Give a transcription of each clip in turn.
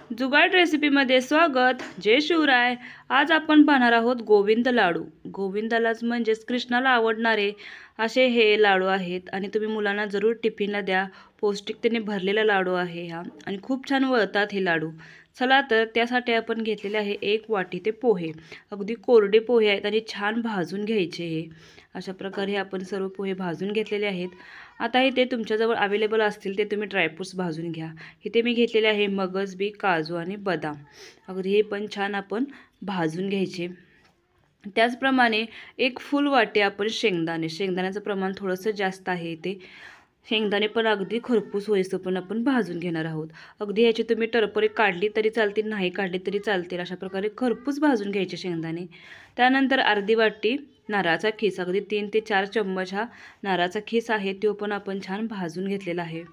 जुगाड रेसिपीमध्ये स्वागत. जय शिवराय. आज आपण पाहणार आहोत गोविंद लाडू. गोविंदालाच म्हणजेच कृष्णाला आवडणारे असे हे लाडू आहेत आणि तुम्ही मुलांना जरूर टिफिनला द्या. पौष्टिकतेने भरलेला लाडू आहे हा आणि खूप छान वळतात हे लाडू. चला तर त्यासाठी आपण घेतलेले आहे 1 वाटी ते पोहे. अगदी कोरडे पोहे आहेत आणि छान भाजून घ्यायचे हे. अशा प्रकारे आपण सर्व पोहे भाजून घेतलेले आहेत. आता इथे तुमच्याजवळ अवेलेबल असतील ते तुम्ही ड्रायफ्रूट्स भाजून घ्या. इथे मी घेतलेले आहे मगज, बी, काजू आणि बदाम. अगदी हे पण छान आपण भाजून घ्यायचे. त्याचप्रमाणे 1 फुल वाटी आपण शेंगदाण्याचं प्रमाण थोडंसं जास्त आहे इथे. शेंगदाणे पण अगदी खरपूस होईस्तोवर पण आपण भाजून घेणार आहोत. अगदी ह्याची तुम्ही टरफरे काढली तरी चालतील, नाही काढली तरी चालतील. अशा प्रकारे खरपूस भाजून घ्यायचे शेंगदाणे. त्यानंतर अर्धी वाटी नारळाचा खीस, अगदी 3 ते 4 चम्मच हा नारळाचा खीस आहे, तो पण आपण छान भाजून घेतलेला आहे.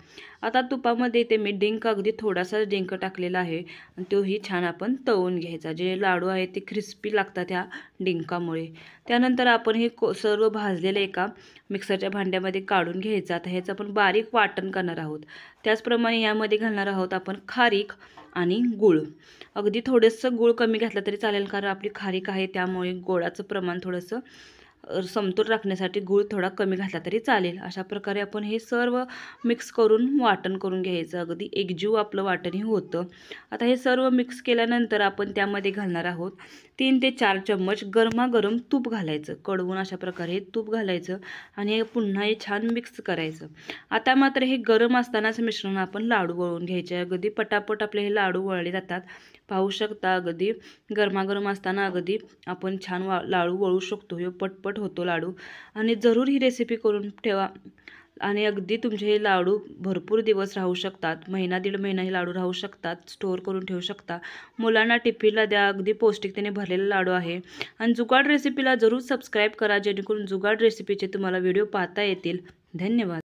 आता तुपामध्ये इथे मी डिंक, अगदी थोडासा डिंक टाकलेला आहे आणि तोही छान आपण तळून घ्यायचा. जे लाडू आहेत ते क्रिस्पी लागतात ह्या डिंकामुळे. त्यानंतर आपण हे सर्व भाजलेलं एका मिक्सरच्या भांड्यामध्ये काढून घ्यायचं. आता ह्याचं आपण बारीक वाटण करणार आहोत. त्याचप्रमाणे यामध्ये घालणार आहोत आपण खारीक आणि गूळ. अगदी थोडंसं गूळ कमी घातलं तरी चालेल, कारण आपली खारीक आहे त्यामुळे गोडाचं प्रमाण थोडंसं समतोल राखण्यासाठी गूळ थोडा कमी घातला तरी चालेल. अशा प्रकारे आपण हे सर्व मिक्स करून वाटण करून घ्यायचं. अगदी एकजीव आपलं वाटण हे होतं. आता हे सर्व मिक्स केल्यानंतर आपण त्यामध्ये घालणार आहोत 3 ते 4 चम्मच गरमागरम तूप घालायचं. कडवून अशा प्रकारे तूप घालायचं आणि हे पुन्हा हे छान मिक्स करायचं. आता मात्र हे गरम असतानाच मिश्रण आपण लाडू वळून घ्यायचे. अगदी पटापट आपले हे लाडू वळले जातात. पाहू शकता अगदी गरमागरम असताना अगदी आपण छान लाडू वळू शकतो. हे पटपट होतो लाडू. आणि जरूर ही रेसिपी करून ठेवा आणि अगदी तुमचे हे लाडू भरपूर दिवस राहू शकतात. महिना दीड महिना हे लाडू राहू शकतात. स्टोअर करून ठेवू शकता. मुलांना टिफिनला द्या. अगदी पौष्टिकतेने भरलेला लाडू आहे. आणि जुगाड रेसिपीला जरूर सबस्क्राईब करा, जेणेकरून जुगाड रेसिपीचे तुम्हाला व्हिडिओ पाहता येतील. धन्यवाद.